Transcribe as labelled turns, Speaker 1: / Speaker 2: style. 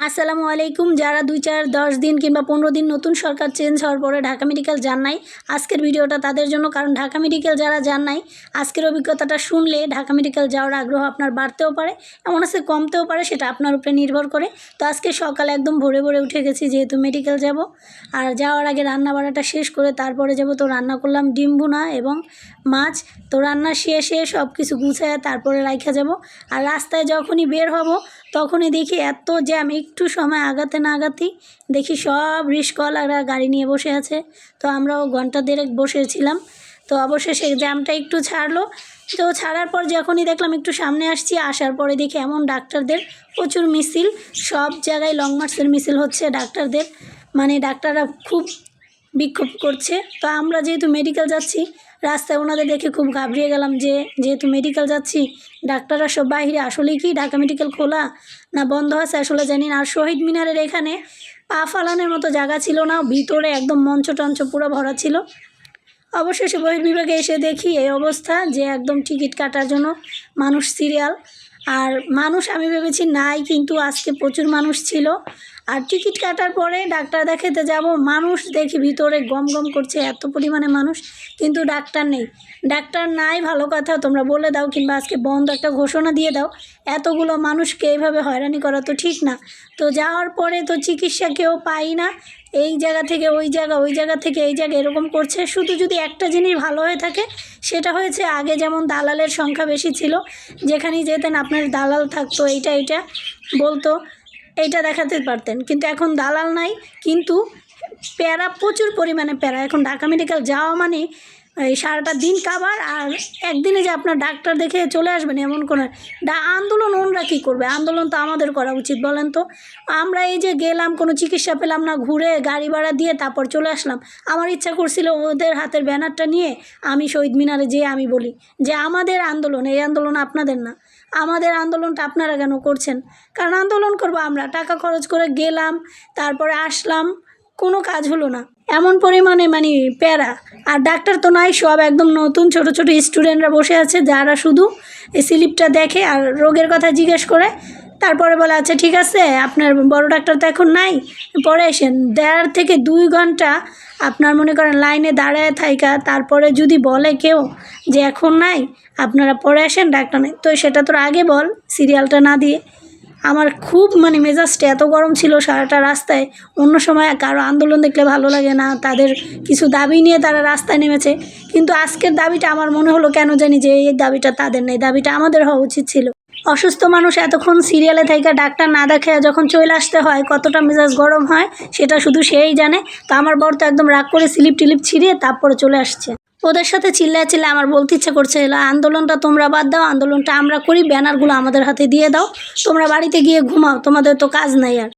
Speaker 1: আসসালামু আলাইকুম। যারা 2, 4, 10 দিন কিংবা 15 দিন নতুন সরকার চেঞ্জ হওয়ার পরে ঢাকা মেডিকেল যান নাই, আজকের ভিডিওটা তাদের জন্য। কারণ ঢাকা মেডিকেল যারা যান নাই, আজকের অভিজ্ঞতাটা শুনলে ঢাকা মেডিকেল যাওয়ার আগ্রহ আপনার বাড়তেও পারে, এমন আছে কমতেও পারে, সেটা আপনার উপরে নির্ভর করে। তো আজকে সকালে একদম ভোরে ভোরে উঠে গেছি, যেহেতু মেডিকেল যাব। আর যাওয়ার আগে রান্না বাড়াটা শেষ করে তারপরে যাব। তো রান্না করলাম ডিম ভুনা এবং মাছ। তো রান্না শেষে সব কিছু গুছায় তারপরে রাইখা যাব। আর রাস্তায় যখনই বের হব তখনই দেখি এত জ্যাম, একটু সময় আগাতে না আগাতেই দেখি সব রিস্কওয়ালারা গাড়ি নিয়ে বসে আছে। তো আমরাও ঘন্টা দেড়েক বসেছিলাম। তো অবশেষে জ্যামটা একটু ছাড়লো। তো ছাড়ার পর যখনই দেখলাম একটু সামনে আসছি, আসার পরে দেখি এমন ডাক্তারদের প্রচুর মিছিল, সব জায়গায় লং মার্চের মিছিল হচ্ছে ডাক্তারদের। মানে ডাক্তাররা খুব বিক্ষোভ করছে। তো আমরা যেহেতু মেডিকেল যাচ্ছি, রাস্তায় ওনাদের দেখে খুব ঘাবড়িয়ে গেলাম যে যেহেতু মেডিকেল যাচ্ছি, ডাক্তাররা সব বাইরে। আসলেই কি ঢাকা মেডিকেল খোলা না বন্ধ আছে আসলে জানি না। আর শহীদ মিনারের এখানে পা ফালানোর মতো জায়গা ছিল না, ভিতরে একদম মঞ্চ টঞ্চ পুরো ভরা ছিল। অবশেষে বহির্বিভাগে এসে দেখি এই অবস্থা, যে একদম টিকিট কাটার জন্য মানুষ সিরিয়াল। আর মানুষ আমি ভেবেছি নাই, কিন্তু আজকে প্রচুর মানুষ ছিল। আর টিকিট কাটার পরে ডাক্তার দেখাতে যাব, মানুষ দেখি ভিতরে গম গম করছে, এত পরিমাণে মানুষ, কিন্তু ডাক্তার নেই। ডাক্তার নাই ভালো কথা, তোমরা বলে দাও কিংবা আজকে বন্ধ একটা ঘোষণা দিয়ে দাও। এতগুলো মানুষকে এইভাবে হয়রানি করা তো ঠিক না। তো যাওয়ার পরে তো চিকিৎসা কেউ পাই না, এই জায়গা থেকে ওই জায়গা, ওই জায়গা থেকে এই জায়গা, এরকম করছে। শুধু যদি একটা জিনিস ভালো হয়ে থাকে, সেটা হয়েছে আগে যেমন দালালের সংখ্যা বেশি ছিল, যেখানেই যেতেন আপনার দালাল থাকতো, এইটা বলতো, এইটা দেখাতে পারতেন। কিন্তু এখন দালাল নাই, কিন্তু প্যারা প্রচুর পরিমাণে প্যারা। এখন ঢাকা মেডিকেল যাওয়া মানে এই সারাটা দিন কাবার, আর একদিনে যে আপনার ডাক্তার দেখে চলে আসবেন এমন কোনো আন্দোলন। ওনরা কী করবে? আন্দোলন তো আমাদের করা উচিত, বলেন তো। আমরা এই যে গেলাম, কোনো চিকিৎসা পেলাম না, ঘুরে গাড়ি ভাড়া দিয়ে তারপর চলে আসলাম। আমার ইচ্ছা করছিল ওদের হাতের ব্যানারটা নিয়ে আমি শহীদ মিনারে যেয়ে আমি বলি যে আমাদের আন্দোলন, এই আন্দোলন আপনাদের না। আমাদের আন্দোলনটা আপনারা কেন করছেন? কারণ আন্দোলন করবো আমরা, টাকা খরচ করে গেলাম, তারপরে আসলাম, কোনো কাজ হলো না, এমন পরিমাণে মানে প্যারা। আর ডাক্তার তো নাই, সব একদম নতুন ছোট ছোট স্টুডেন্টরা বসে আছে, যারা শুধু এই স্লিপটা দেখে আর রোগের কথা জিজ্ঞেস করে, তারপরে বলে আচ্ছা ঠিক আছে, আপনার বড় ডাক্তার তো এখন নাই, পরে এসেন। 1.5 থেকে 2 ঘন্টা আপনার মনে করেন লাইনে দাঁড়ায় থাইকা, তারপরে যদি বলে কেউ যে এখন নাই, আপনারা পরে আসেন, ডাক্তার নেই, তো সেটা তোর আগে বল, সিরিয়ালটা না দিয়ে। আমার খুব মানে মেজাজটা এত গরম ছিল সারাটা রাস্তায়। অন্য সময় কারো আন্দোলন দেখলে ভালো লাগে না, তাদের কিছু দাবি নিয়ে তারা রাস্তায় নেমেছে, কিন্তু আজকের দাবিটা আমার মনে হলো কেন জানি যে এই দাবিটা তাদের নেই, দাবিটা আমাদের হওয়া উচিত ছিল। অসুস্থ মানুষ এতক্ষণ সিরিয়ালে থেকে ডাক্তার না দেখে যখন চলে আসতে হয়, কতটা মেজাজ গরম হয় সেটা শুধু সেই জানে। তো আমার বর তো একদম রাগ করে স্লিপ টিলিপ ছিঁড়িয়ে তারপরে চলে আসছে। ওদের সাথে চিল্লায় আমার বলতে ইচ্ছে করছে, আন্দোলনটা তোমরা বাদ দাও, আন্দোলনটা আমরা করি, ব্যানারগুলো আমাদের হাতে দিয়ে দাও, তোমরা বাড়িতে গিয়ে ঘুমাও, তোমাদের তো কাজ নাই আর।